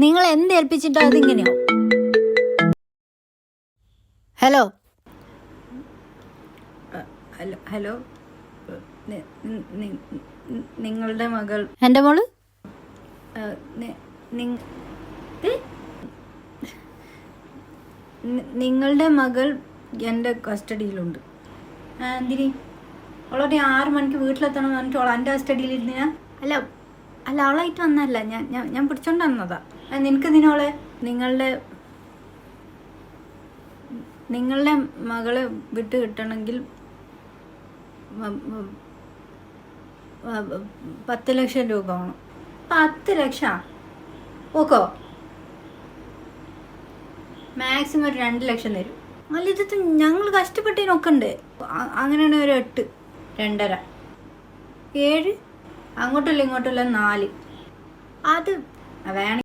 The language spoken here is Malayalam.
നിങ്ങൾ എന്ത് ഏൽപ്പിച്ചിട്ടോ അതിങ്ങനെയോ? ഹലോ ഹലോ ഹലോ നിങ്ങളുടെ മകൾ എൻ്റെ മോള് നിങ്ങളുടെ മകൾ എൻ്റെ കസ്റ്റഡിയിലുണ്ട്. എന്തിനി അവളോടെ 6 മണിക്ക് വീട്ടിലെത്തണം എന്ന് പറഞ്ഞിട്ട് അവൾ എൻ്റെ കസ്റ്റഡിയിലിരുന്നിനാ? അല്ല അല്ല അവളായിട്ട് വന്നല്ല, ഞാൻ പിടിച്ചോണ്ട് വന്നതാ. നിനക്ക് ഇതിനോളെ നിങ്ങളുടെ മകളെ വിട്ട് കിട്ടണമെങ്കിൽ 10 ലക്ഷം രൂപ വേണം. 10 ലക്ഷം ഓക്കോ? മാക്സിമം ഒരു 2 ലക്ഷം തരും. അല്ല ഇത് ഞങ്ങൾ കഷ്ടപ്പെട്ടതിനൊക്കെ ഉണ്ട്. അങ്ങനെയാണ് ഒരു 8, 2.5, 7, അങ്ങോട്ടുമില്ല ഇങ്ങോട്ടുമില്ല 4. അത് വേണം.